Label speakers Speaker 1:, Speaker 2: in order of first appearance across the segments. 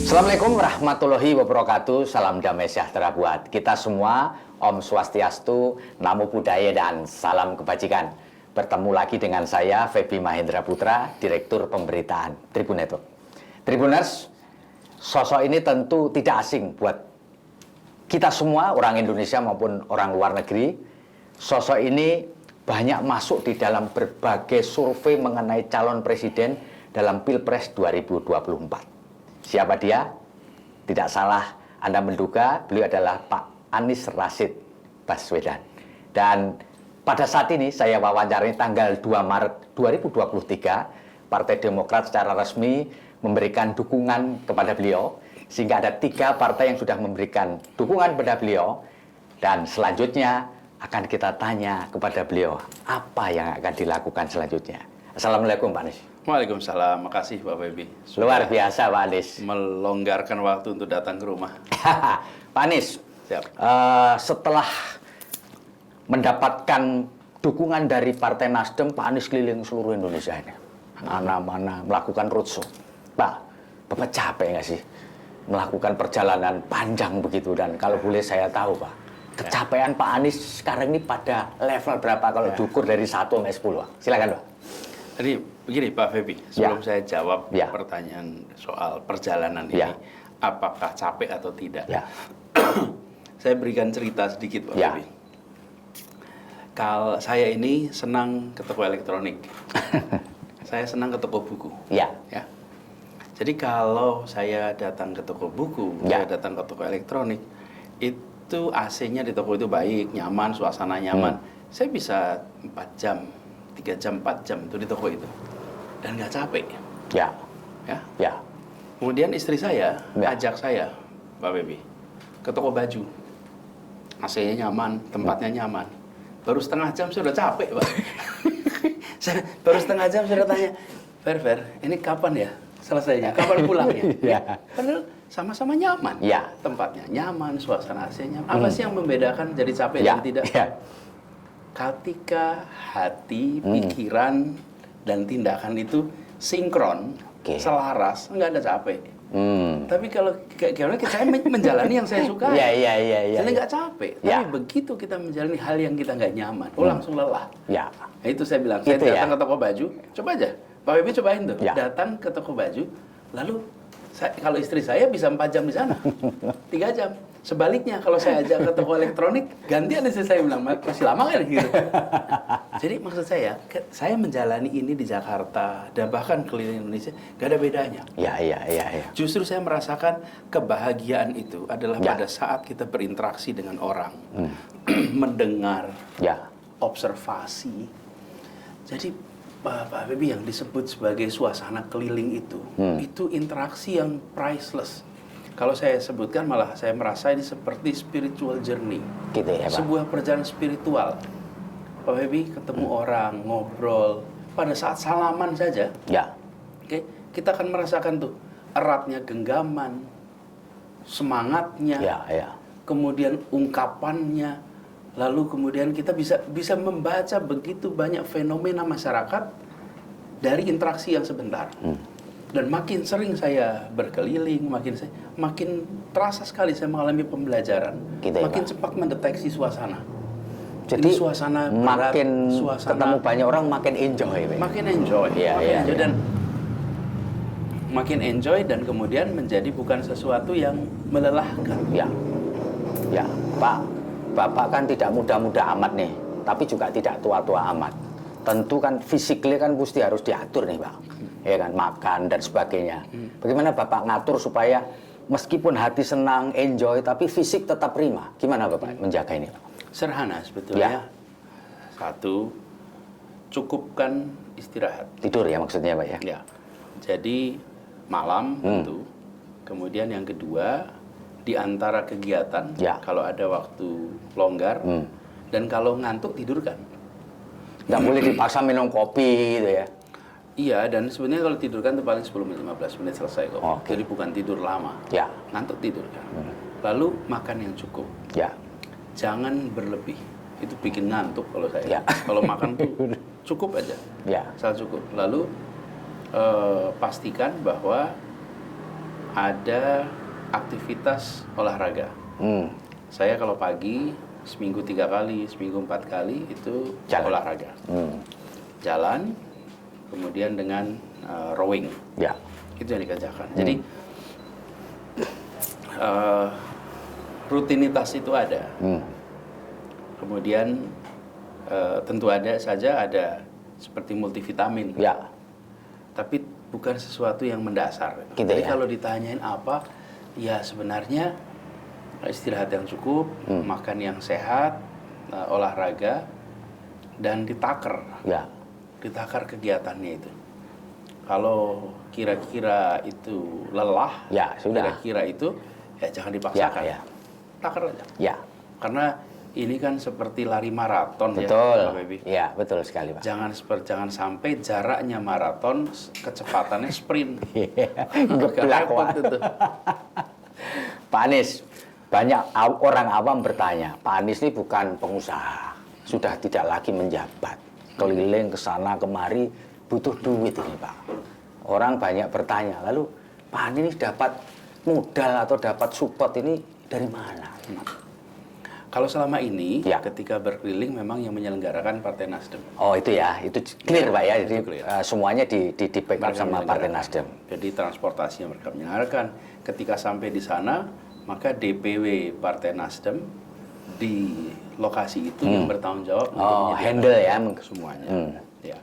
Speaker 1: Assalamualaikum warahmatullahi wabarakatuh. Salam damai sejahtera buat kita semua. Om Swastiastu, Namo Buddhaya, dan salam kebajikan. Bertemu lagi dengan saya, Feby Mahendra Putra, Direktur Pemberitaan Tribun Network. Tribuners, sosok ini tentu tidak asing buat kita semua, orang Indonesia maupun orang luar negeri. Sosok ini banyak masuk di dalam berbagai survei mengenai calon presiden dalam Pilpres 2024. Siapa dia? Tidak salah Anda menduga, beliau adalah Pak Anies Rashid Baswedan. Dan pada saat ini saya wawancarai tanggal 2 Maret 2023, Partai Demokrat secara resmi memberikan dukungan kepada beliau, sehingga ada 3 partai yang sudah memberikan dukungan kepada beliau. Dan selanjutnya akan kita tanya kepada beliau apa yang akan dilakukan selanjutnya. Assalamualaikum Pak Anies.
Speaker 2: Waalaikumsalam, makasih Pak Feby.
Speaker 1: Luar biasa Pak Anies.
Speaker 2: Melonggarkan waktu untuk datang ke rumah.
Speaker 1: Pak Anies,
Speaker 2: Siap.
Speaker 1: Setelah mendapatkan dukungan dari Partai Nasdem, Pak Anies keliling seluruh Indonesia ini. Mana-mana melakukan roadshow. Pak, Bapak capek nggak sih melakukan perjalanan panjang begitu? Dan kalau boleh saya tahu Pak, kecapean Pak Anies sekarang ini pada level berapa kalau diukur dari 1 sampai 10? Pak? Silakan Pak.
Speaker 2: Jadi begini Pak Feby, sebelum saya jawab pertanyaan soal perjalanan ini, apakah capek atau tidak? Saya berikan cerita sedikit Pak Feby. Kalau saya ini senang ke toko elektronik, saya senang ke toko buku. Ya. Jadi kalau saya datang ke toko buku, saya datang ke toko elektronik, itu AC-nya di toko itu baik, nyaman, suasana nyaman. Saya bisa 4 jam. 3 jam, 4 jam itu di toko itu. Dan nggak capek. Ya. Kemudian istri saya ajak saya, Pak Feby, ke toko baju. AC-nya nyaman, tempatnya nyaman. Baru setengah jam sudah capek, Pak. Baru setengah jam sudah tanya, Fer, ini kapan ya selesainya? Kapan pulangnya? Padahal sama-sama nyaman. Tempatnya nyaman, suasana AC-nya. Apa sih yang membedakan jadi capek dan tidak? Ketika hati, pikiran, dan tindakan itu sinkron, selaras, nggak ada capek. Tapi kalau saya menjalani yang saya suka, jadi nggak capek. Tapi begitu kita menjalani hal yang kita nggak nyaman, langsung lelah. Nah, itu saya bilang, saya datang ke toko baju, coba aja, Pak Feby cobain tuh, datang ke toko baju, lalu kalau istri saya bisa 4 jam di sana, 3 jam. Sebaliknya kalau saya ajak ke toko elektronik, gantian istri saya bilang, masih lama kan gitu. Jadi maksud saya menjalani ini di Jakarta dan bahkan keliling Indonesia gak ada bedanya. Justru saya merasakan kebahagiaan itu adalah pada saat kita berinteraksi dengan orang, mendengar, observasi. Jadi Pak Feby, yang disebut sebagai suasana keliling itu interaksi yang priceless. Kalau saya sebutkan malah saya merasa ini seperti spiritual journey. Gitu ya, Pak? Sebuah perjalanan spiritual. Pak Feby ketemu orang, ngobrol, pada saat salaman saja, kita akan merasakan tuh eratnya genggaman, semangatnya, kemudian ungkapannya, lalu kemudian kita bisa membaca begitu banyak fenomena masyarakat dari interaksi yang sebentar. Dan makin sering saya berkeliling, makin terasa sekali saya mengalami pembelajaran, makin cepat mendeteksi suasana.
Speaker 1: Jadi
Speaker 2: suasana
Speaker 1: makin ketemu banyak orang makin enjoy.
Speaker 2: Makin enjoy, dan makin enjoy dan kemudian menjadi bukan sesuatu yang melelahkan.
Speaker 1: Pak, Bapak kan tidak muda-muda amat nih, tapi juga tidak tua-tua amat. Tentu kan fisiknya kan mesti harus diatur nih Pak, ya kan, makan dan sebagainya. Bagaimana Bapak ngatur supaya meskipun hati senang, enjoy, tapi fisik tetap prima? Gimana Bapak menjaga ini Pak?
Speaker 2: Serhana sebetulnya. Satu, cukupkan istirahat.
Speaker 1: Tidur ya maksudnya Pak ya?
Speaker 2: Jadi malam tentu. Kemudian yang kedua, di antara kegiatan, kalau ada waktu longgar, dan kalau ngantuk tidurkan.
Speaker 1: Nggak boleh dipaksa minum kopi gitu ya?
Speaker 2: Iya, dan sebenarnya kalau tidurkan itu paling 10-15 menit selesai kok. Jadi bukan tidur lama. Ngantuk tidurkan. Lalu makan yang cukup. Jangan berlebih. Itu bikin ngantuk kalau saya. Kalau makan tuh cukup aja. Asal cukup. Lalu pastikan bahwa ada aktivitas olahraga. Saya kalau pagi seminggu 3 kali, seminggu 4 kali itu olahraga. Jalan, kemudian dengan rowing.
Speaker 1: Ya.
Speaker 2: Itu yang dikerjakan. Jadi rutinitas itu ada. Kemudian tentu ada seperti multivitamin.
Speaker 1: Ya.
Speaker 2: Tapi bukan sesuatu yang mendasar.
Speaker 1: Gitu.
Speaker 2: Jadi
Speaker 1: ya?
Speaker 2: kalau ditanyain apa, ya sebenarnya istirahat yang cukup, makan yang sehat, olahraga, dan ditakar.
Speaker 1: Ya.
Speaker 2: Ditakar kegiatannya itu. Kalau kira-kira itu lelah,
Speaker 1: ya sudah.
Speaker 2: Kira-kira itu ya jangan dipaksakan.
Speaker 1: Ya.
Speaker 2: Takar aja.
Speaker 1: Ya.
Speaker 2: Karena ini kan seperti lari maraton.
Speaker 1: Betul.
Speaker 2: Ya, Pak Baby.
Speaker 1: Ya, betul sekali, Pak.
Speaker 2: Jangan sampai jaraknya maraton, kecepatannya sprint.
Speaker 1: Geblak, Pak. Pak Anies, banyak orang awam bertanya, Pak Anies ini bukan pengusaha, sudah tidak lagi menjabat, keliling ke sana kemari, butuh duit ini, Pak. Orang banyak bertanya, lalu Pak Anies dapat modal atau dapat support ini dari mana?
Speaker 2: Kalau selama ini, ketika berkeliling memang yang menyelenggarakan Partai Nasdem.
Speaker 1: Oh itu ya, itu clear Pak ya, jadi semuanya di backup sama Partai Nasdem.
Speaker 2: Jadi transportasi yang mereka menyelenggarakan, ketika sampai di sana, maka DPW Partai Nasdem di lokasi itu yang bertanggung jawab untuk
Speaker 1: handle ya
Speaker 2: semuanya. Ya.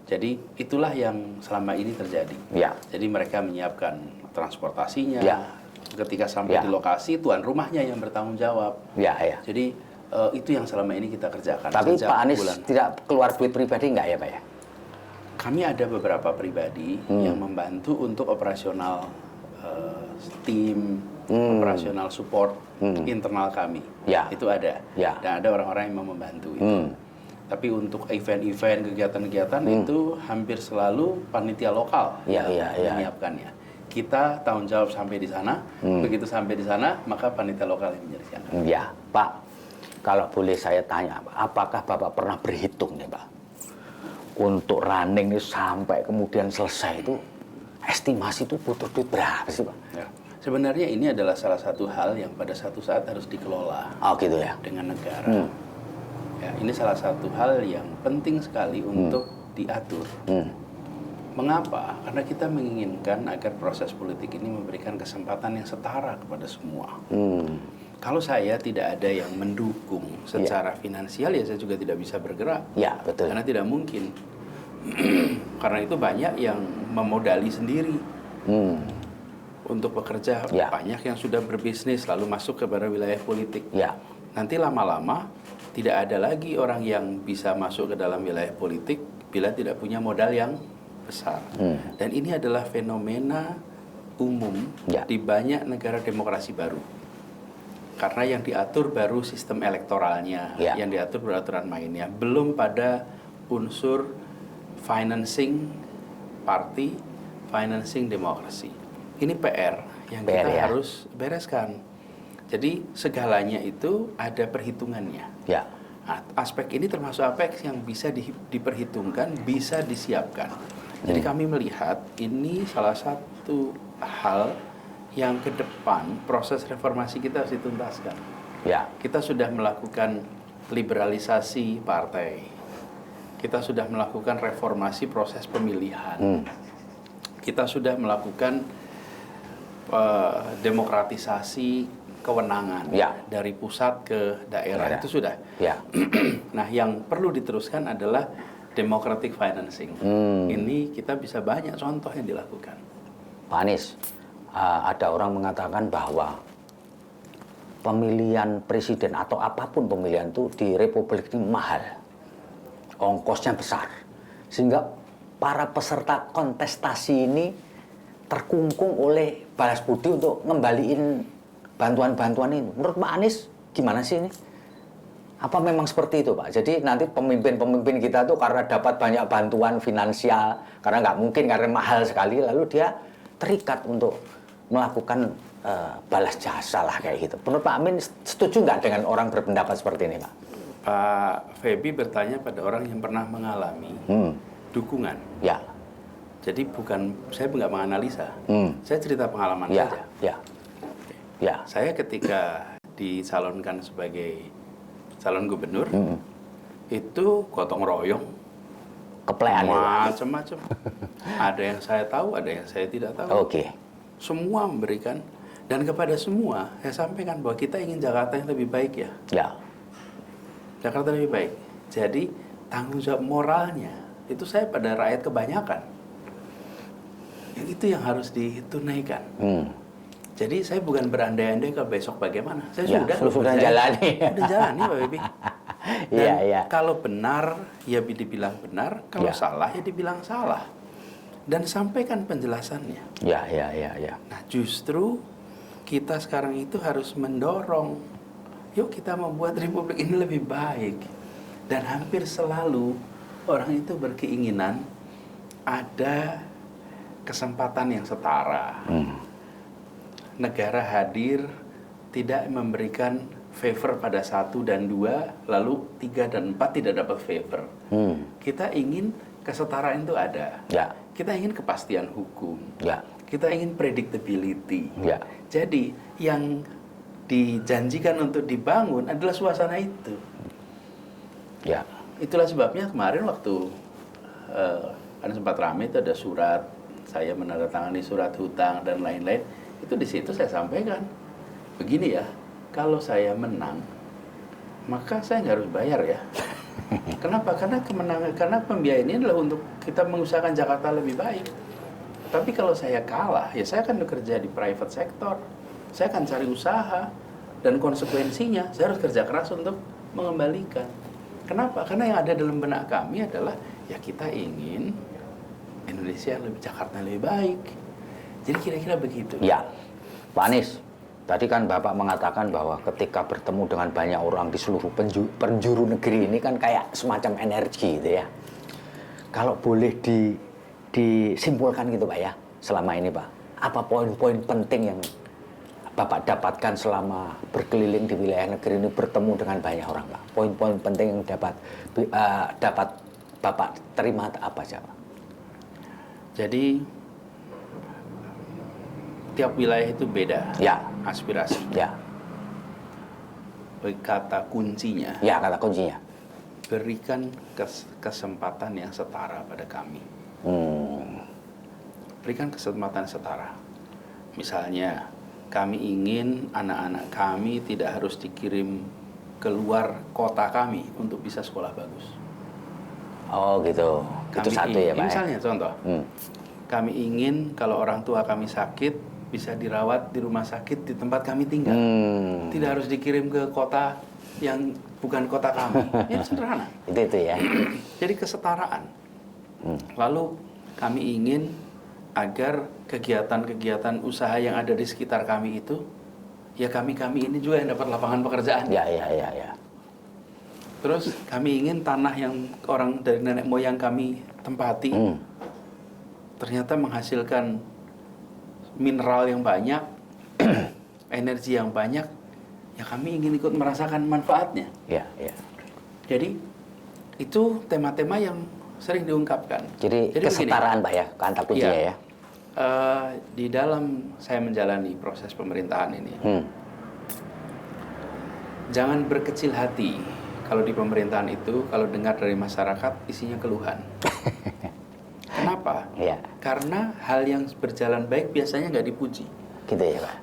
Speaker 2: Jadi itulah yang selama ini terjadi.
Speaker 1: Ya.
Speaker 2: Jadi mereka menyiapkan transportasinya. Ketika sampai di lokasi, tuan rumahnya yang bertanggung jawab.
Speaker 1: Ya.
Speaker 2: Jadi itu yang selama ini kita kerjakan.
Speaker 1: Tapi Pak Anies tidak keluar duit pribadi nggak ya Pak ya?
Speaker 2: Kami ada beberapa pribadi yang membantu untuk operasional tim, operasional support internal kami. Itu ada. Dan ada orang-orang yang mau membantu itu. Tapi untuk event-event, kegiatan-kegiatan itu hampir selalu panitia lokal yang menyiapkannya. Kita tanggung jawab sampai di sana. Begitu sampai di sana, maka panitia lokal yang menjelaskan.
Speaker 1: Ya, Pak. Kalau boleh saya tanya, apakah Bapak pernah berhitung nih, Pak? Untuk running ini sampai kemudian selesai itu, estimasi itu butuh duit berapa sih, Pak?
Speaker 2: Ya. Sebenarnya ini adalah salah satu hal yang pada satu saat harus dikelola.
Speaker 1: Oh, gitu ya?
Speaker 2: Dengan negara. Ya, ini salah satu hal yang penting sekali untuk diatur. Mengapa? Karena kita menginginkan agar proses politik ini memberikan kesempatan yang setara kepada semua. Kalau saya tidak ada yang mendukung secara finansial, ya saya juga tidak bisa bergerak.
Speaker 1: Ya, betul.
Speaker 2: Karena tidak mungkin. Karena itu banyak yang memodali sendiri untuk bekerja. Banyak yang sudah berbisnis lalu masuk kepada wilayah politik. Nanti lama-lama tidak ada lagi orang yang bisa masuk ke dalam wilayah politik bila tidak punya modal yang besar. Dan ini adalah fenomena umum di banyak negara demokrasi baru. Karena yang diatur baru sistem elektoralnya, yang diatur peraturan mainnya, belum pada unsur financing party, financing demokrasi. Ini PR yang kita harus bereskan. Jadi segalanya itu ada perhitungannya. Nah, aspek ini termasuk aspek yang bisa diperhitungkan, bisa disiapkan. Jadi kami melihat ini salah satu hal yang ke depan proses reformasi kita harus dituntaskan. Kita sudah melakukan liberalisasi partai. Kita sudah melakukan reformasi proses pemilihan. Kita sudah melakukan demokratisasi kewenangan dari pusat ke daerah. Itu sudah. Nah, yang perlu diteruskan adalah democratic financing. Ini kita bisa banyak contoh yang dilakukan.
Speaker 1: Pak Anies, ada orang mengatakan bahwa pemilihan presiden atau apapun pemilihan itu di Republik ini mahal, ongkosnya besar, sehingga para peserta kontestasi ini terkungkung oleh balas budi untuk ngembaliin bantuan-bantuan ini. Menurut Pak Anies gimana sih ini? Apa memang seperti itu, Pak? Jadi nanti pemimpin-pemimpin kita tuh karena dapat banyak bantuan finansial, karena nggak mungkin, karena mahal sekali, lalu dia terikat untuk melakukan balas jasa lah kayak gitu. Menurut Pak Amin, setuju nggak dengan orang berpendapat seperti ini, Pak?
Speaker 2: Pak Feby bertanya pada orang yang pernah mengalami dukungan. Jadi saya nggak menganalisa, saya cerita pengalaman
Speaker 1: ya,
Speaker 2: saja.
Speaker 1: Ya, ya.
Speaker 2: Saya ketika dicalonkan sebagai calon gubernur, itu gotong royong,
Speaker 1: keplean
Speaker 2: macam-macam. Ada yang saya tahu, ada yang saya tidak tahu.
Speaker 1: Oke.
Speaker 2: Semua memberikan, dan kepada semua saya sampaikan bahwa kita ingin Jakarta yang lebih baik ya.
Speaker 1: Ya.
Speaker 2: Jakarta lebih baik. Jadi tanggung jawab moralnya itu saya pada rakyat kebanyakan. Yang itu yang harus ditunaikan. Jadi saya bukan berandai-andai kalau besok bagaimana. Saya sudah
Speaker 1: jalani.
Speaker 2: Sudah jalani Pak Bibi. Dan kalau benar ya dibilang benar, kalau salah ya dibilang salah. Dan sampaikan penjelasannya.
Speaker 1: Ya.
Speaker 2: Nah, justru kita sekarang itu harus mendorong, yuk kita membuat republik ini lebih baik. Dan hampir selalu orang itu berkeinginan ada kesempatan yang setara. Negara hadir tidak memberikan favor pada 1 dan 2, lalu 3 dan 4 tidak dapat favor. Kita ingin kesetaraan itu ada.
Speaker 1: Ya.
Speaker 2: Kita ingin kepastian hukum.
Speaker 1: Ya.
Speaker 2: Kita ingin predictability.
Speaker 1: Ya.
Speaker 2: Jadi yang dijanjikan untuk dibangun adalah suasana itu.
Speaker 1: Ya.
Speaker 2: Itulah sebabnya kemarin waktu kan sempat ramai itu ada surat, saya menandatangani surat hutang dan lain-lain. Itu di situ saya sampaikan, begini ya, kalau saya menang, maka saya nggak harus bayar ya. Kenapa? Karena pembiayaan ini adalah untuk kita mengusahakan Jakarta lebih baik. Tapi kalau saya kalah, ya saya akan bekerja di private sector. Saya akan cari usaha, dan konsekuensinya saya harus kerja keras untuk mengembalikan. Kenapa? Karena yang ada dalam benak kami adalah, ya kita ingin Indonesia lebih, Jakarta lebih baik. Jadi kira-kira begitu.
Speaker 1: Ya, Pak Anies, tadi kan Bapak mengatakan bahwa ketika bertemu dengan banyak orang di seluruh penjuru negeri ini kan kayak semacam energi gitu ya. Kalau boleh disimpulkan gitu Pak ya, selama ini Pak, apa poin-poin penting yang Bapak dapatkan selama berkeliling di wilayah negeri ini bertemu dengan banyak orang Pak? Poin-poin penting yang dapat Bapak terima apa saja Pak?
Speaker 2: Jadi tiap wilayah itu beda.
Speaker 1: Ya.
Speaker 2: Aspirasi.
Speaker 1: Ya.
Speaker 2: Kata kuncinya.
Speaker 1: Ya, kata kuncinya.
Speaker 2: Berikan kesempatan yang setara pada kami. Berikan kesempatan setara. Misalnya, kami ingin anak-anak kami tidak harus dikirim keluar kota kami untuk bisa sekolah bagus.
Speaker 1: Oh gitu. Itu satu ya Pak.
Speaker 2: Misalnya contoh, kami ingin kalau orang tua kami sakit bisa dirawat di rumah sakit di tempat kami tinggal. Tidak harus dikirim ke kota yang bukan kota kami. Ya sederhana.
Speaker 1: Itu ya.
Speaker 2: Jadi kesetaraan. Lalu kami ingin agar kegiatan-kegiatan usaha yang ada di sekitar kami itu, ya kami ini juga yang dapat lapangan pekerjaan.
Speaker 1: Ya.
Speaker 2: Terus kami ingin tanah yang orang dari nenek moyang kami tempati ternyata menghasilkan mineral yang banyak, energi yang banyak, ya kami ingin ikut merasakan manfaatnya.
Speaker 1: Ya.
Speaker 2: Jadi itu tema-tema yang sering diungkapkan.
Speaker 1: Jadi kesetaraan Pak ya, kata kuncinya ya.
Speaker 2: Di dalam saya menjalani proses pemerintahan ini, jangan berkecil hati kalau di pemerintahan itu, kalau dengar dari masyarakat isinya keluhan. Kenapa?
Speaker 1: Ya.
Speaker 2: Karena hal yang berjalan baik biasanya nggak dipuji.
Speaker 1: Gitu ya Pak.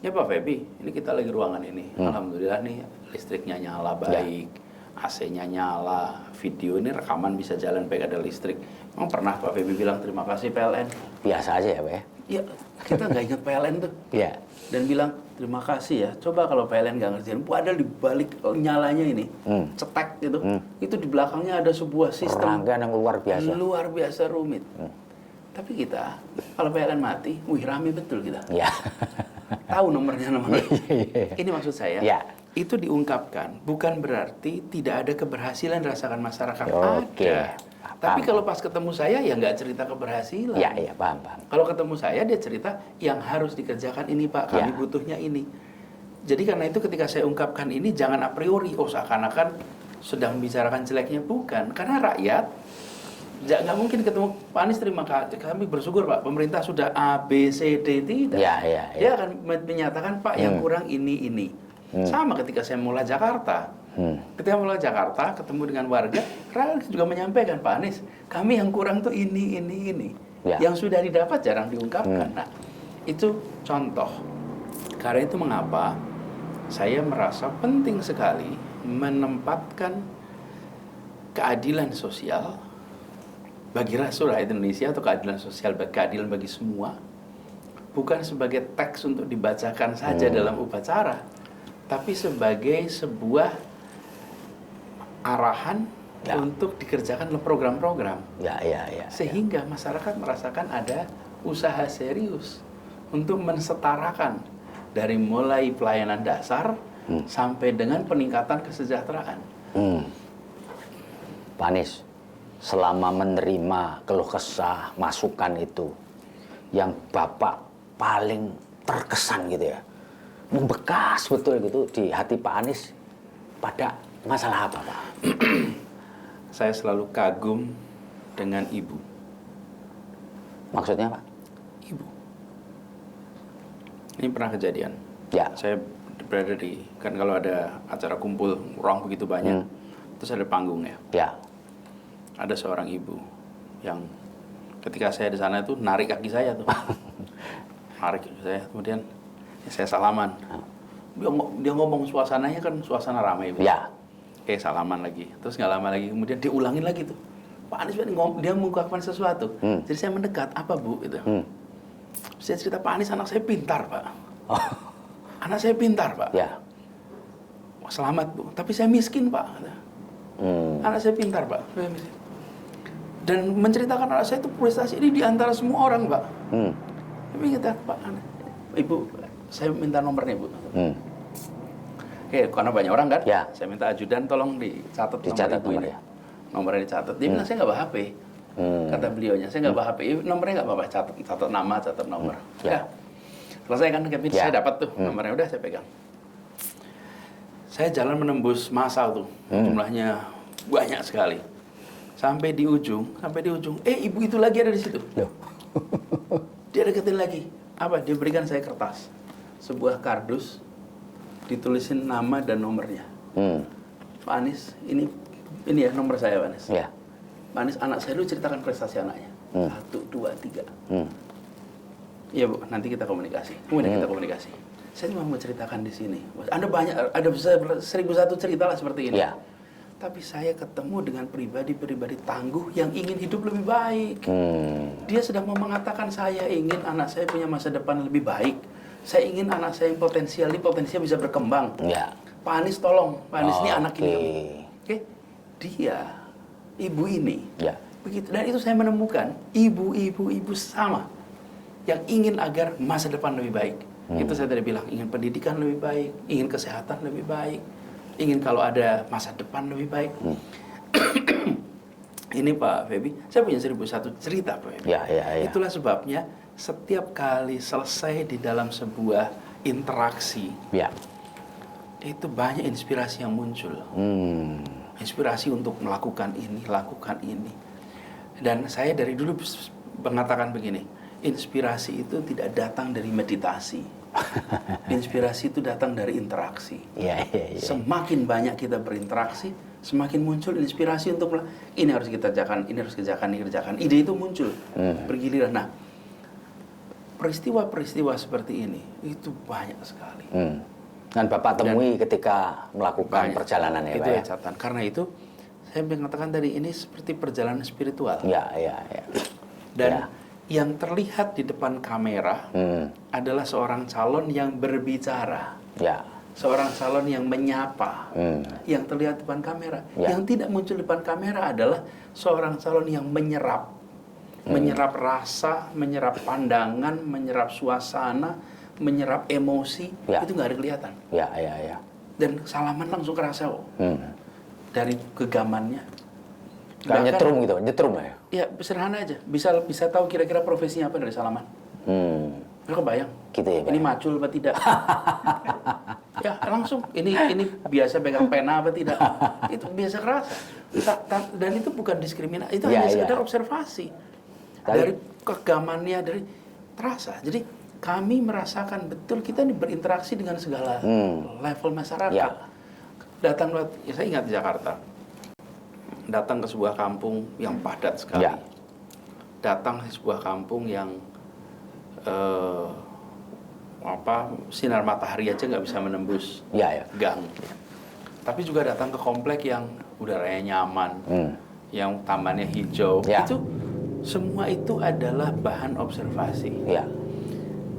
Speaker 2: Ya Pak Febi, ini kita lagi ruangan ini. Alhamdulillah nih listriknya nyala baik, AC-nya nyala, video ini rekaman bisa jalan baik ada listrik. Emang pernah Pak Febi bilang terima kasih PLN?
Speaker 1: Biasa aja ya Pak ya.
Speaker 2: Ya, kita nggak ingat PLN tuh.
Speaker 1: Iya.
Speaker 2: Dan bilang terima kasih ya. Coba kalau PLN nggak ngerjain, padahal di balik nyalanya ini, cetek gitu, itu di belakangnya ada sebuah sistem
Speaker 1: rangkaian yang luar biasa
Speaker 2: rumit. Tapi kita, kalau PLN mati, wih rame betul kita.
Speaker 1: Ya.
Speaker 2: Tahu nomornya. Ini maksud saya.
Speaker 1: Ya.
Speaker 2: Itu diungkapkan, bukan berarti tidak ada keberhasilan dirasakan masyarakat.
Speaker 1: Oke.
Speaker 2: Ada. Tapi kalau pas ketemu saya ya nggak cerita keberhasilan.
Speaker 1: Ya, paham.
Speaker 2: Kalau ketemu saya dia cerita yang harus dikerjakan ini Pak, kami butuhnya ini. Jadi karena itu ketika saya ungkapkan ini jangan a priori seakan-akan sedang membicarakan jeleknya, bukan. Karena rakyat nggak mungkin ketemu Pak Anies terima kasih. Kami bersyukur Pak, pemerintah sudah A, B, C, D, tidak. Dia akan menyatakan Pak yang kurang ini. Sama ketika saya mulai Jakarta. Ketika mulai Jakarta, ketemu dengan warga, rakyat juga menyampaikan Pak Anies, kami yang kurang tuh ini. Yang sudah didapat jarang diungkapkan. Nah, itu contoh. Karena itu mengapa saya merasa penting sekali menempatkan keadilan sosial bagi rakyat Indonesia atau keadilan sosial, keadilan bagi semua, bukan sebagai teks untuk dibacakan saja dalam upacara, tapi sebagai sebuah arahan untuk dikerjakan dalam program-program. Sehingga masyarakat merasakan ada usaha serius untuk mensetarakan dari mulai pelayanan dasar sampai dengan peningkatan kesejahteraan.
Speaker 1: Pak Anies, selama menerima keluh kesah, masukan itu, yang Bapak paling terkesan gitu ya, membekas betul gitu di hati Pak Anies pada masalah apa, Pak?
Speaker 2: Saya selalu kagum dengan ibu.
Speaker 1: Maksudnya, Pak?
Speaker 2: Ibu. Ini pernah kejadian. Saya berada kan kalau ada acara kumpul orang begitu banyak, terus ada panggung ya. Ada seorang ibu yang ketika saya di sana itu narik kaki saya tuh. Narik kaki saya, kemudian saya salaman. Dia ngomong suasananya kan suasana ramai. Oke, salaman lagi. Terus nggak lama lagi, kemudian diulangin lagi tuh. Pak Anies dia mengungkapkan sesuatu. Jadi saya mendekat, apa Bu? Gitu. Saya cerita, Pak Anies anak saya pintar, Pak. Anak saya pintar, Pak. Selamat Bu, tapi saya miskin, Pak. Anak saya pintar, Pak. Saya miskin. Dan menceritakan anak saya itu prestasi ini di antara semua orang, Pak. Tapi kita, Pak, Ibu, saya minta nomornya, Bu. Oke, karena banyak orang kan, saya minta ajudan tolong dicatat nomor ibu ini. Nomornya dicatat. Dia bilang, saya nggak bawa HP. Kata beliaunya, saya nggak bawa HP. Nomornya nggak apa-apa, catat nama, catat nomor. Selesai kan, saya dapat tuh nomornya, udah saya pegang. Saya jalan menembus masa tuh, jumlahnya banyak sekali. Sampai di ujung, ibu itu lagi ada di situ. Dia deketin lagi. Apa? Dia berikan saya kertas. Sebuah kardus, ditulisin nama dan nomornya. Pak Anies, ini ya nomor saya, Pak Anies. Pak Anies, anak saya, lu ceritakan prestasi anaknya. 1, 2, 3. Iya Bu, nanti kita komunikasi. Kemudian kita komunikasi. Saya cuma mau ceritakan di sini. Ada 1001 cerita lah seperti ini. Tapi saya ketemu dengan pribadi-pribadi tangguh yang ingin hidup lebih baik. Dia sedang mau mengatakan, saya ingin anak saya punya masa depan lebih baik. Saya ingin anak saya yang potensial bisa berkembang. Pak Anies tolong, Pak Anies ini anak ini. Dia, ibu ini. Begitu. Dan itu saya menemukan ibu-ibu sama yang ingin agar masa depan lebih baik. Itu saya tadi bilang, ingin pendidikan lebih baik, ingin kesehatan lebih baik, ingin kalau ada masa depan lebih baik. Ini Pak Feby, saya punya 1001 cerita Pak Feby. Itulah sebabnya setiap kali selesai di dalam sebuah interaksi, itu banyak inspirasi yang muncul. Inspirasi untuk melakukan ini, lakukan ini. Dan saya dari dulu mengatakan begini, inspirasi itu tidak datang dari meditasi. Inspirasi itu datang dari interaksi. Semakin banyak kita berinteraksi, semakin muncul inspirasi untuk ini harus kita kerjakan, ini harus kerjakan, ini kerjakan. Ide itu muncul bergiliran. Nah, peristiwa-peristiwa seperti ini itu banyak sekali.
Speaker 1: Dan Bapak temui ketika melakukan perjalanan ya,
Speaker 2: itu
Speaker 1: Pak,
Speaker 2: catatan. Karena itu saya mengatakan tadi ini seperti perjalanan spiritual. Dan yang terlihat di depan kamera adalah seorang calon yang berbicara, seorang calon yang menyapa, yang terlihat depan kamera. Yang tidak muncul depan kamera adalah seorang calon yang menyerap, menyerap rasa, menyerap pandangan, menyerap suasana, menyerap emosi. Itu nggak ada kelihatan. Dan salaman langsung kerasa kok. Dari gegamannya.
Speaker 1: Kayak nyetrum ya?
Speaker 2: Ya, sederhana aja. Bisa tahu kira-kira profesinya apa dari salaman. Kebayang.
Speaker 1: Gitu ya, Pak?
Speaker 2: Ini macul apa tidak? Ya langsung. Ini biasa pegang pena apa tidak? Itu biasa kerasa. Dan itu bukan diskriminasi. Itu hanya sekedar observasi. Dari kegamannya, dari terasa. Jadi kami merasakan betul kita ini berinteraksi dengan segala level masyarakat.
Speaker 1: Ya.
Speaker 2: Saya ingat di Jakarta. Datang ke sebuah kampung yang padat sekali.
Speaker 1: Ya.
Speaker 2: Datang ke sebuah kampung yang sinar matahari aja nggak bisa menembus gang. Tapi juga datang ke komplek yang udaranya nyaman, yang tamannya hijau. Itu semua itu adalah bahan observasi.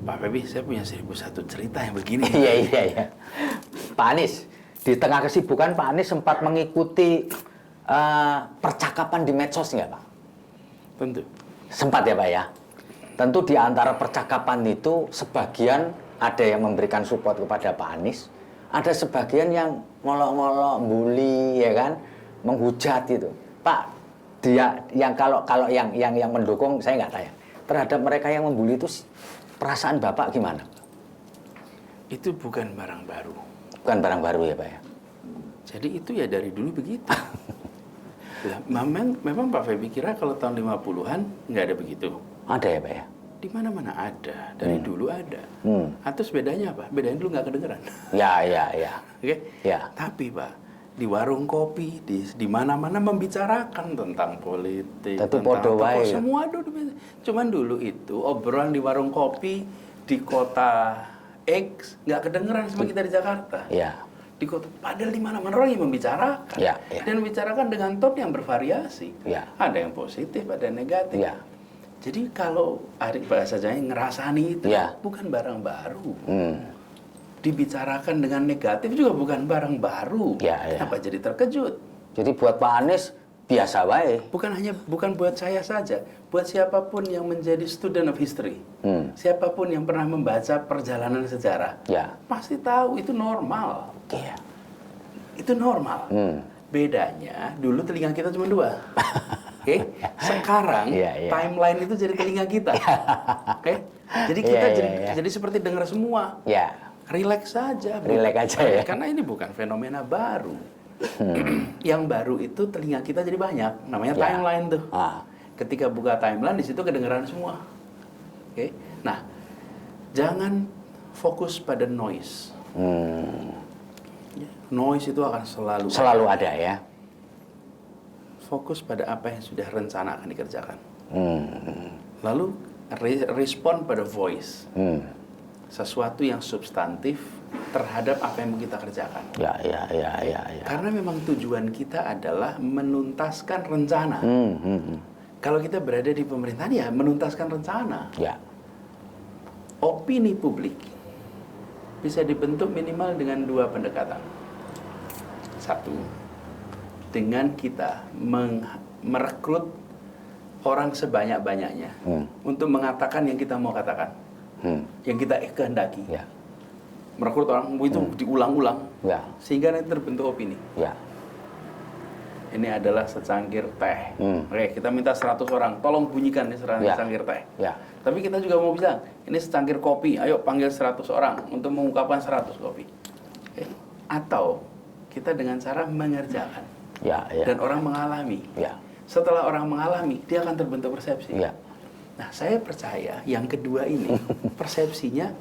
Speaker 2: Pak Febi, saya punya 1001 cerita yang begini.
Speaker 1: Iya. Pak Anies, di tengah kesibukan Pak Anies sempat mengikuti percakapan di medsos nggak, Pak?
Speaker 2: Tentu.
Speaker 1: Sempat ya, Pak ya? Tentu di antara percakapan itu sebagian ada yang memberikan support kepada Pak Anies, ada sebagian yang ngolok-ngolok, bully, ya kan, menghujat gitu. Pak, dia yang kalau yang mendukung saya nggak tanya. Terhadap mereka yang membuli itu perasaan Bapak gimana?
Speaker 2: Itu bukan barang baru.
Speaker 1: Bukan barang baru ya, Pak ya?
Speaker 2: Jadi itu ya dari dulu begitu. Memang Pak Febi kira kalau tahun 50-an nggak ada begitu.
Speaker 1: Ada ya, Pak ya?
Speaker 2: Di mana-mana ada, dari dulu ada. Atau bedanya apa? Bedanya dulu nggak kedengeran.
Speaker 1: Ya.
Speaker 2: Oke?
Speaker 1: Ya.
Speaker 2: Tapi Pak, di warung kopi, di mana-mana membicarakan tentang politik,
Speaker 1: Tentu
Speaker 2: tentang
Speaker 1: podo wae.
Speaker 2: semua dulu. Cuman dulu itu obrolan di warung kopi di kota X nggak kedengeran sama kita di Jakarta.
Speaker 1: Ya.
Speaker 2: Di kota, padahal di mana-mana orang yang membicarakan.
Speaker 1: Ya.
Speaker 2: Dan membicarakan dengan tone yang bervariasi.
Speaker 1: Ya.
Speaker 2: Ada yang positif, ada yang negatif.
Speaker 1: Ya.
Speaker 2: Jadi kalau adik bahasa Jawa ngerasani itu bukan barang baru. Dibicarakan dengan negatif juga bukan barang baru. Kenapa jadi terkejut?
Speaker 1: Jadi buat Pak Anies biasa baik.
Speaker 2: Bukan buat saya saja, buat siapapun yang menjadi student of history, siapapun yang pernah membaca perjalanan sejarah, pasti tahu itu normal. Itu normal. Bedanya dulu telinga kita cuma 2. Sekarang timeline itu jadi telinga kita. Jadi kita jadi seperti dengar semua. Relax saja.
Speaker 1: Relax aja ya.
Speaker 2: Karena ini bukan fenomena baru. Yang baru itu telinga kita jadi banyak. Namanya timeline tuh. Ketika buka timeline di situ kedengeran semua. Nah, jangan fokus pada noise. Noise itu akan selalu
Speaker 1: ada ya.
Speaker 2: Fokus pada apa yang sudah rencana akan dikerjakan. Lalu respon pada voice. Sesuatu yang substantif terhadap apa yang mau kita kerjakan. Ya. Karena memang tujuan kita adalah menuntaskan rencana. Kalau kita berada di pemerintahan ya menuntaskan rencana. Opini publik bisa dibentuk minimal dengan 2 pendekatan. 1, dengan kita merekrut orang sebanyak-banyaknya untuk mengatakan yang kita mau katakan, yang kita kehendaki. Merekrut orang itu diulang-ulang, sehingga nanti terbentuk opini. Ini adalah secangkir teh. Oke, kita minta 100 orang, tolong bunyikan ini secangkir teh. Tapi kita juga mau bilang, ini secangkir kopi, ayo panggil 100 orang untuk mengungkapkan 100 kopi. Atau kita dengan cara mengerjakan. Dan orang mengalami. Setelah orang mengalami, dia akan terbentuk persepsi. Nah, saya percaya yang kedua ini, persepsinya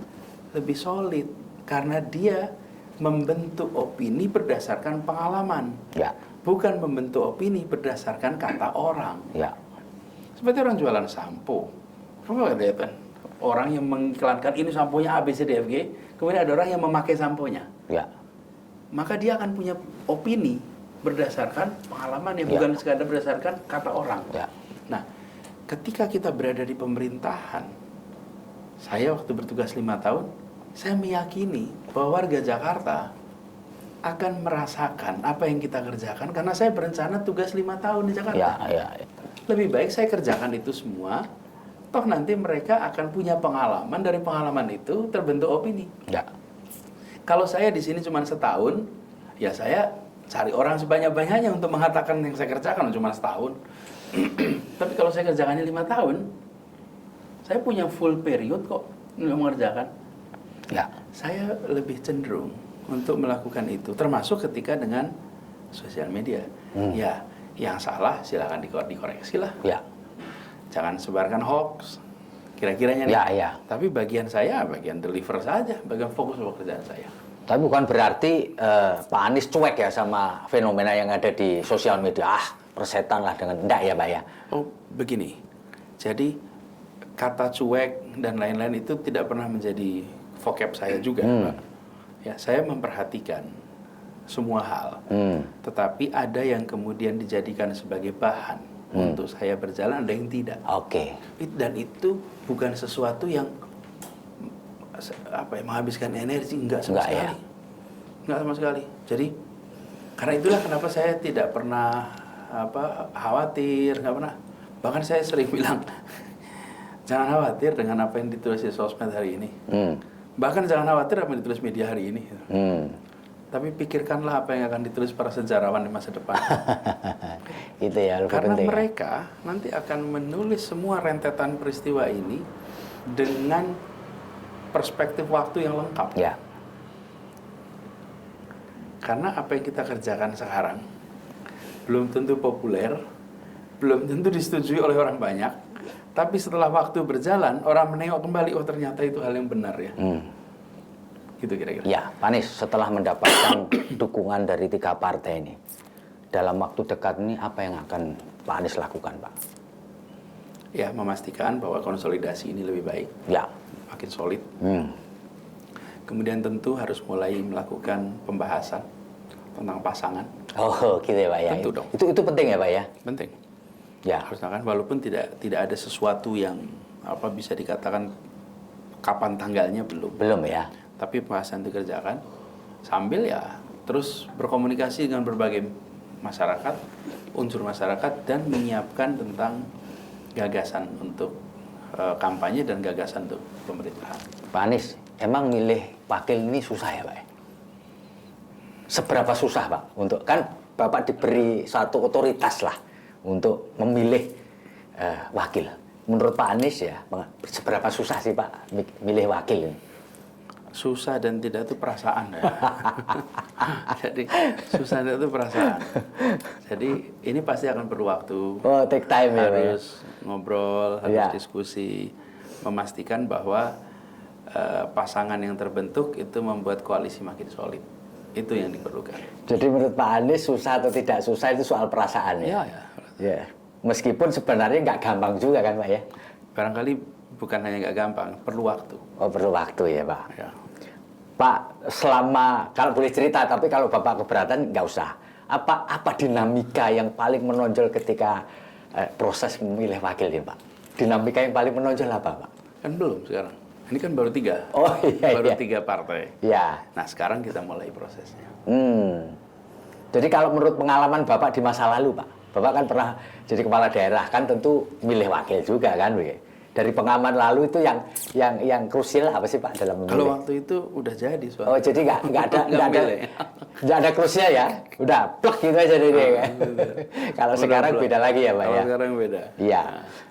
Speaker 2: lebih solid. Karena dia membentuk opini berdasarkan pengalaman. Bukan membentuk opini berdasarkan kata orang. Seperti orang jualan sampo. Orang yang mengiklankan ini samponya A, B, C, D, F, G. Kemudian ada orang yang memakai samponya. Maka dia akan punya opini berdasarkan pengalaman yang bukan sekadar berdasarkan kata orang. Nah, ketika kita berada di pemerintahan, saya waktu bertugas 5 tahun, saya meyakini bahwa warga Jakarta akan merasakan apa yang kita kerjakan karena saya berencana tugas 5 tahun di Jakarta. Lebih baik saya kerjakan itu semua, toh nanti mereka akan punya pengalaman, dari pengalaman itu terbentuk opini. Kalau saya di sini cuma setahun, ya saya cari orang sebanyak-banyaknya untuk mengatakan yang saya kerjakan cuma setahun. Tapi kalau saya kerjakannya 5 tahun, saya punya full period kok nggak mengerjakan.
Speaker 1: Ya.
Speaker 2: Saya lebih cenderung untuk melakukan itu, termasuk ketika dengan sosial media. Ya, yang salah silakan dikoreksi lah.
Speaker 1: Ya.
Speaker 2: Jangan sebarkan hoax. Kira-kiranya nih.
Speaker 1: Ya, ya.
Speaker 2: Tapi bagian saya, bagian deliver saja, bagian fokus pekerjaan saya.
Speaker 1: Tapi bukan berarti Pak Anies cuek ya sama fenomena yang ada di sosial media. Persetan lah dengan enggak ya Pak ya?
Speaker 2: Oh, begini. Jadi kata cuek dan lain-lain itu tidak pernah menjadi vocab saya juga, Pak. Ya, saya memperhatikan semua hal. Tetapi ada yang kemudian dijadikan sebagai bahan untuk saya berjalan, ada yang tidak.
Speaker 1: Oke.
Speaker 2: Dan itu bukan sesuatu yang menghabiskan energi, enggak sama sekali.
Speaker 1: Ya?
Speaker 2: Enggak sama sekali. Jadi karena itulah kenapa saya tidak pernah khawatir, nggak pernah. Bahkan saya sering bilang jangan khawatir dengan apa yang ditulis di sosmed hari ini. Bahkan jangan khawatir apa yang ditulis media hari ini. Tapi pikirkanlah apa yang akan ditulis para sejarawan di masa depan.
Speaker 1: Itu ya,
Speaker 2: karena
Speaker 1: penting.
Speaker 2: Mereka nanti akan menulis semua rentetan peristiwa ini dengan perspektif waktu yang lengkap.
Speaker 1: Ya.
Speaker 2: Karena apa yang kita kerjakan sekarang belum tentu populer, belum tentu disetujui oleh orang banyak, tapi setelah waktu berjalan, orang menengok kembali, oh ternyata itu hal yang benar ya. Gitu kira-kira.
Speaker 1: Ya, Pak Anies, setelah mendapatkan dukungan dari 3 partai ini, dalam waktu dekat ini apa yang akan Pak Anies lakukan, Pak?
Speaker 2: Ya, memastikan bahwa konsolidasi ini lebih baik.
Speaker 1: Ya.
Speaker 2: Makin solid. Kemudian tentu harus mulai melakukan pembahasan tentang pasangan.
Speaker 1: Oh, gitu ya Pak ya.
Speaker 2: Tentu dong.
Speaker 1: Itu penting ya Pak ya?
Speaker 2: Penting.
Speaker 1: Ya.
Speaker 2: Harus kan, walaupun tidak ada sesuatu yang bisa dikatakan kapan tanggalnya belum.
Speaker 1: Belum ya.
Speaker 2: Tapi pembahasan dikerjakan sambil ya terus berkomunikasi dengan berbagai masyarakat, unsur masyarakat, dan menyiapkan tentang gagasan untuk kampanye dan gagasan untuk pemerintahan.
Speaker 1: Pak Anies, emang milih wakil ini susah ya Pak? Seberapa susah Pak? Untuk kan Bapak diberi satu otoritas lah untuk memilih wakil. Menurut Pak Anies ya, seberapa susah sih Pak milih wakil ini?
Speaker 2: Susah dan tidak itu perasaan ya. Jadi susah dan itu perasaan. Jadi ini pasti akan perlu waktu.
Speaker 1: Oh, take time ya.
Speaker 2: Harus ngobrol, harus diskusi, memastikan bahwa pasangan yang terbentuk itu membuat koalisi makin solid. Itu yang diperlukan.
Speaker 1: Jadi menurut Pak Anies susah atau tidak susah itu soal perasaan ya? Ya. Meskipun sebenarnya nggak gampang juga kan Pak ya?
Speaker 2: Barangkali bukan hanya nggak gampang, perlu waktu.
Speaker 1: Oh, perlu waktu ya Pak?
Speaker 2: Ya.
Speaker 1: Pak, selama, kalau boleh cerita, tapi kalau Bapak keberatan nggak usah. Apa dinamika yang paling menonjol ketika proses memilih wakil ini Pak? Dinamika yang paling menonjol apa Pak?
Speaker 2: Kan belum sekarang. Ini kan baru 3.
Speaker 1: Oh iya.
Speaker 2: Baru 3 partai.
Speaker 1: Ya.
Speaker 2: Nah sekarang kita mulai prosesnya.
Speaker 1: Jadi kalau menurut pengalaman Bapak di masa lalu Pak, Bapak kan pernah jadi kepala daerah, kan tentu milih wakil juga kan, dari pengalaman lalu itu yang krusial apa sih Pak dalam memilih?
Speaker 2: Kalau waktu itu udah jadi soalnya.
Speaker 1: Oh jadi nggak ada krusial ya, udah plek gitu aja deh kan. Kalau sekarang beda lagi ya Pak ya.
Speaker 2: Kalau sekarang beda.
Speaker 1: Iya,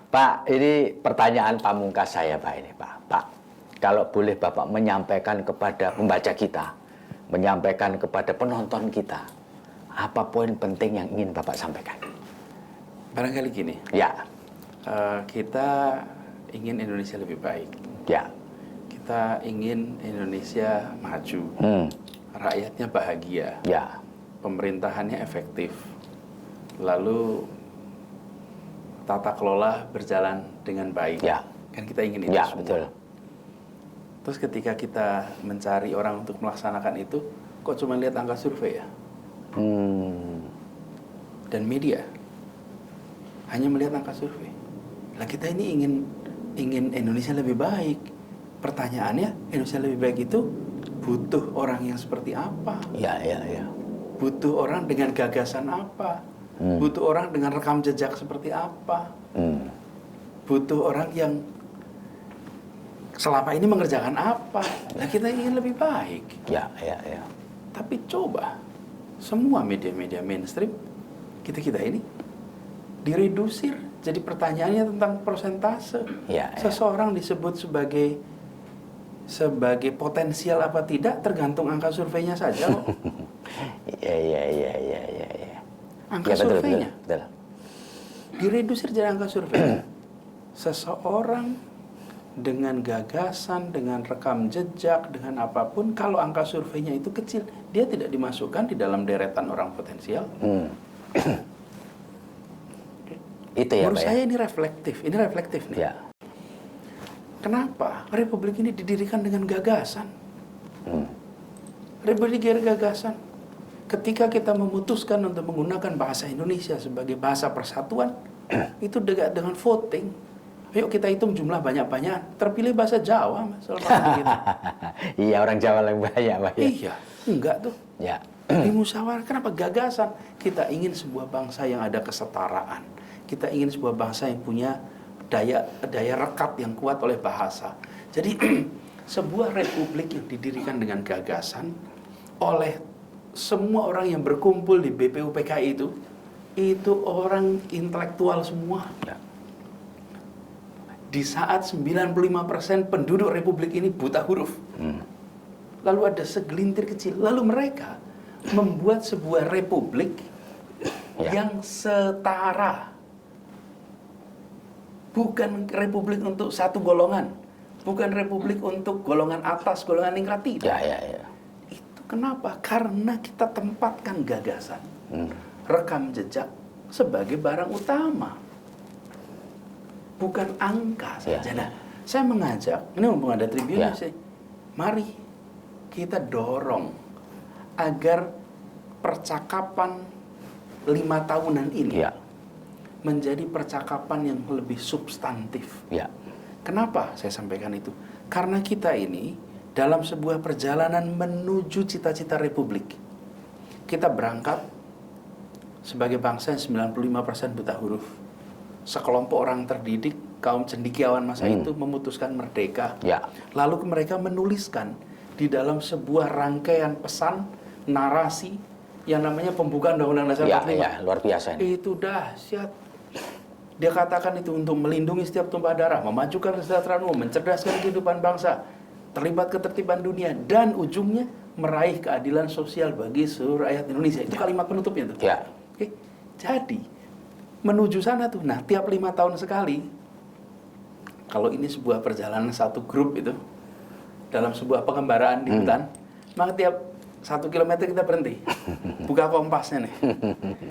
Speaker 1: Pak, ini pertanyaan pamungkas saya Pak ini Pak. Pak, kalau boleh Bapak menyampaikan kepada pembaca kita, menyampaikan kepada penonton kita, apa poin penting yang ingin Bapak sampaikan?
Speaker 2: Barangkali gini.
Speaker 1: Ya.
Speaker 2: Kita ingin Indonesia lebih baik.
Speaker 1: Ya.
Speaker 2: Kita ingin Indonesia maju. Rakyatnya bahagia.
Speaker 1: Ya.
Speaker 2: Pemerintahannya efektif. Lalu tata kelola berjalan dengan baik.
Speaker 1: Ya.
Speaker 2: Kan kita ingin itu
Speaker 1: Ya,
Speaker 2: semua.
Speaker 1: betul.
Speaker 2: Terus ketika kita mencari orang untuk melaksanakan itu, kok cuma lihat angka survei ya? Dan media hanya melihat angka survei. Nah kita ini ingin Indonesia lebih baik. Pertanyaannya, Indonesia lebih baik itu butuh orang yang seperti apa?
Speaker 1: Ya.
Speaker 2: Butuh orang dengan gagasan apa? Butuh orang dengan rekam jejak seperti apa? Butuh orang yang selama ini mengerjakan apa? Nah kita ingin lebih baik.
Speaker 1: Ya.
Speaker 2: Tapi coba semua media-media mainstream kita ini diredusir. Jadi pertanyaannya tentang persentase.
Speaker 1: Ya.
Speaker 2: Seseorang disebut sebagai sebagai potensial apa tidak tergantung angka surveinya saja kok.
Speaker 1: Iya.
Speaker 2: Angka
Speaker 1: Ya, betul,
Speaker 2: surveinya.
Speaker 1: betul.
Speaker 2: Diredusir jadi angka survei. Seseorang dengan gagasan, dengan rekam jejak, dengan apapun, kalau angka surveinya itu kecil, dia tidak dimasukkan di dalam deretan orang potensial.
Speaker 1: Itu ya,
Speaker 2: Menurut
Speaker 1: Pak,
Speaker 2: saya
Speaker 1: ya?
Speaker 2: ini reflektif nih.
Speaker 1: Ya.
Speaker 2: Kenapa Republik ini didirikan dengan gagasan? Republik gagasan. Ketika kita memutuskan untuk menggunakan bahasa Indonesia sebagai bahasa persatuan, itu dengan voting. Ayo kita hitung jumlah banyak-banyak. Terpilih bahasa Jawa, Mas.
Speaker 1: Iya, orang Jawa yang banyak, Pak, ya?
Speaker 2: Iya, enggak tuh.
Speaker 1: Ya.
Speaker 2: Di musyawarah, kenapa gagasan? Kita ingin sebuah bangsa yang ada kesetaraan. Kita ingin sebuah bangsa yang punya daya rekat yang kuat oleh bahasa. Jadi sebuah republik yang didirikan dengan gagasan oleh semua orang yang berkumpul di BPUPKI itu orang intelektual semua.
Speaker 1: Ya.
Speaker 2: Di saat 95% penduduk republik ini buta huruf. Lalu ada segelintir kecil. Lalu mereka membuat sebuah republik yang setara. Bukan republik untuk satu golongan. Bukan republik untuk golongan atas, golongan ningrat, tidak.
Speaker 1: Ya.
Speaker 2: Itu kenapa? Karena kita tempatkan gagasan, rekam jejak sebagai barang utama. Bukan angka saja. Nah, saya mengajak, ini mumpung ada tribunnya sih, mari kita dorong agar percakapan 5 tahunan ini menjadi percakapan yang lebih substantif. Kenapa saya sampaikan itu? Karena kita ini dalam sebuah perjalanan menuju cita-cita republik. Kita berangkat sebagai bangsa yang 95% buta huruf. Sekelompok orang terdidik, kaum cendekiawan masa itu memutuskan merdeka. Lalu mereka menuliskan di dalam sebuah rangkaian pesan, narasi yang namanya pembukaan Undang-Undang Dasar 45.
Speaker 1: Luar biasa ini.
Speaker 2: Itu dahsyat. Dia katakan itu untuk melindungi setiap tumpah darah, memajukan kesejahteraan umum, mencerdaskan kehidupan bangsa, terlibat ketertiban dunia, dan ujungnya meraih keadilan sosial bagi seluruh rakyat Indonesia. Itu kalimat penutupnya tuh. Oke. Jadi menuju sana tuh, nah tiap 5 tahun sekali, kalau ini sebuah perjalanan satu grup itu dalam sebuah pengembaraan di hutan, maka tiap 1 kilometer kita berhenti, buka kompasnya nih.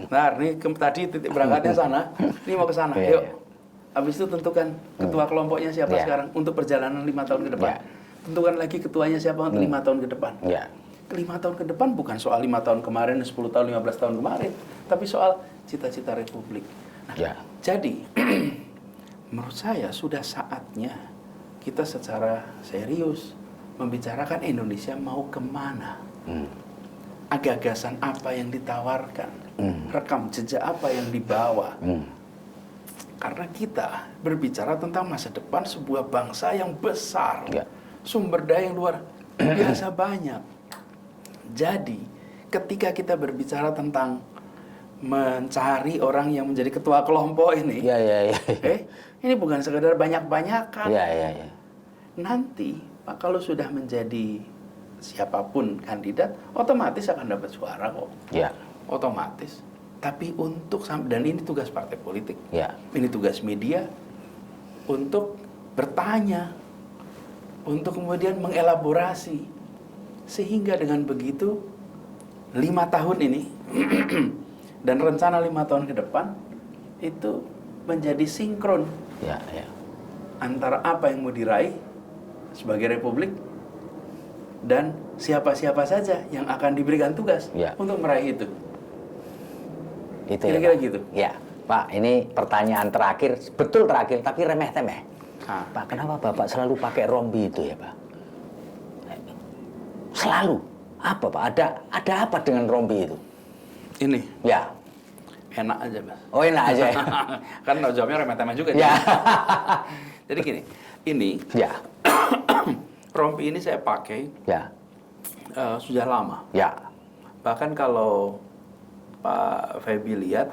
Speaker 2: Nah, ini tadi titik berangkatnya sana, ini mau ke sana. Yuk, habis itu tentukan ketua kelompoknya siapa sekarang untuk perjalanan 5 tahun ke depan. Tentukan lagi ketuanya siapa untuk 5 tahun ke depan. 5 tahun ke depan bukan soal 5 tahun kemarin, 10 tahun, 15 tahun kemarin, tapi soal cita-cita republik. Nah, jadi menurut saya sudah saatnya kita secara serius membicarakan Indonesia mau kemana. Gagasan apa yang ditawarkan, rekam jejak apa yang dibawa. Karena kita berbicara tentang masa depan sebuah bangsa yang besar, sumber daya yang luar biasa banyak. Jadi ketika kita berbicara tentang mencari orang yang menjadi ketua kelompok ini, ini bukan sekedar banyak-banyakan. Nanti Pak, kalau sudah menjadi siapapun kandidat, otomatis akan dapat suara kok. Otomatis. Tapi dan ini tugas partai politik, ini tugas media untuk bertanya, untuk kemudian mengelaborasi, sehingga dengan begitu 5 tahun ini dan rencana 5 tahun ke depan itu menjadi sinkron antara apa yang mau diraih sebagai republik dan siapa-siapa saja yang akan diberikan tugas untuk meraih itu.
Speaker 1: Itu
Speaker 2: kira-kira
Speaker 1: ya,
Speaker 2: gitu.
Speaker 1: Ya, Pak, ini pertanyaan terakhir, betul terakhir, tapi remeh-temeh. Pak, kenapa Bapak selalu pakai rompi itu ya, Pak? Selalu. Apa, Pak? Ada apa dengan rompi itu?
Speaker 2: Ini.
Speaker 1: Ya.
Speaker 2: Enak aja, Mas.
Speaker 1: Oh, enak aja ya?
Speaker 2: Kan jawabnya remeh-temeh juga. Jadi gini, ini rompi ini saya pakai sudah lama. Bahkan kalau Pak Feby lihat,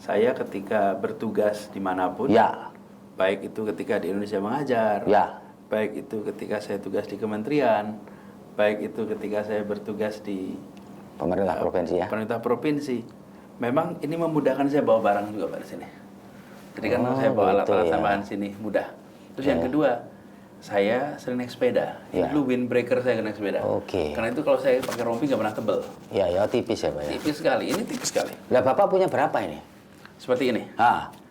Speaker 2: saya ketika bertugas dimanapun, baik itu ketika di Indonesia mengajar, baik itu ketika saya tugas di kementerian, baik itu ketika saya bertugas di
Speaker 1: pemerintah provinsi ya.
Speaker 2: Pemerintah provinsi. Memang ini memudahkan saya bawa barang juga Pak di sini. Jadi kan saya bawa alat-alat tambahan sini mudah. Terus yang kedua, saya sering naik sepeda. Dulu windbreaker saya naik sepeda. Karena itu kalau saya pakai rompi nggak pernah tebel.
Speaker 1: Ya, ya tipis ya Pak ya.
Speaker 2: Tipis sekali. Ini tipis sekali.
Speaker 1: Lah Bapak punya berapa ini?
Speaker 2: Seperti ini.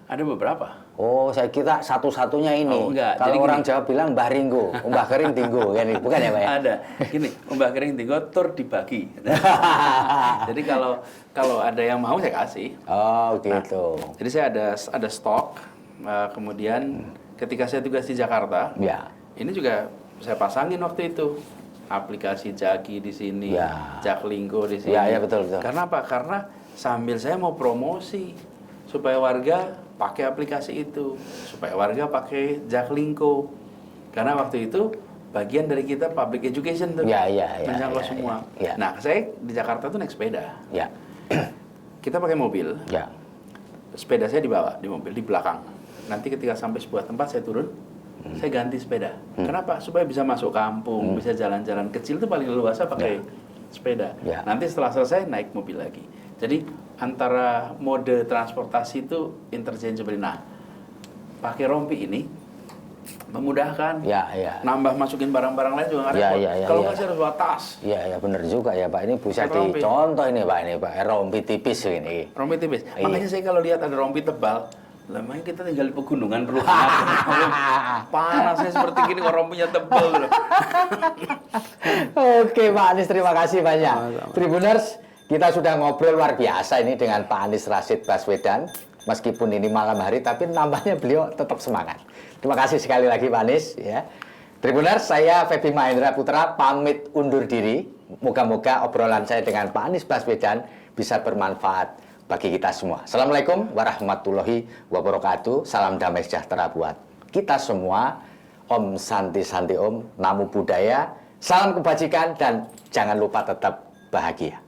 Speaker 2: Ada beberapa.
Speaker 1: Oh, saya kira satu-satunya ini.
Speaker 2: Oh, enggak.
Speaker 1: Kalau
Speaker 2: jadi
Speaker 1: orang
Speaker 2: gini,
Speaker 1: Jawa bilang Mbah Ringgo, Mbah Kering Tinggo, kan? Bukan ya Pak ya?
Speaker 2: Ada. Gini, Mbah Kering Tinggo tur dibagi. Jadi kalau ada yang mau saya kasih.
Speaker 1: Oh, gitu.
Speaker 2: Nah, jadi saya ada stok. Kemudian ketika saya tugas di Jakarta, ini juga saya pasangin waktu itu aplikasi Jaki di sini, Jaklingko di sini.
Speaker 1: Ya, betul.
Speaker 2: Karena apa? Karena sambil saya mau promosi supaya warga pakai aplikasi itu, supaya warga pakai Jaklingko. Karena waktu itu bagian dari kita public education tuh, menjangkau semua. Nah, saya di Jakarta tuh naik sepeda. Kita pakai mobil. Sepeda saya dibawa di mobil di belakang. Nanti ketika sampai sebuah tempat saya turun, saya ganti sepeda. Kenapa? Supaya bisa masuk kampung, bisa jalan-jalan kecil itu paling leluasa pakai sepeda. Nanti setelah selesai naik mobil lagi. Jadi antara mode transportasi itu interchangeable. Nah, pakai rompi ini memudahkan. Nambah masukin barang-barang lain juga nggak repot. Kalau nggak saya harus bawa tas.
Speaker 1: Iya, bener juga ya Pak. Ini bisa dicontoh ini Pak. Rompi tipis ini.
Speaker 2: Rompi tipis. Makanya saya kalau lihat ada rompi tebal, lamanya kita tinggal di pegunungan perlu panasnya seperti gini kok rompinya tebal.
Speaker 1: Oke Pak Anies, terima kasih banyak. Tribuners, kita sudah ngobrol luar biasa ini dengan Pak Anies Rashid Baswedan. Meskipun ini malam hari, tapi nampaknya beliau tetap semangat. Terima kasih sekali lagi Pak Anies. Ya. Tribuners, saya Feby Mahendra Putra pamit undur diri. Moga-moga obrolan saya dengan Pak Anies Baswedan bisa bermanfaat bagi kita semua. Assalamualaikum warahmatullahi wabarakatuh. Salam damai sejahtera buat kita semua. Om Santi Santi Om, Namo Buddhaya. Salam kebajikan dan jangan lupa tetap bahagia.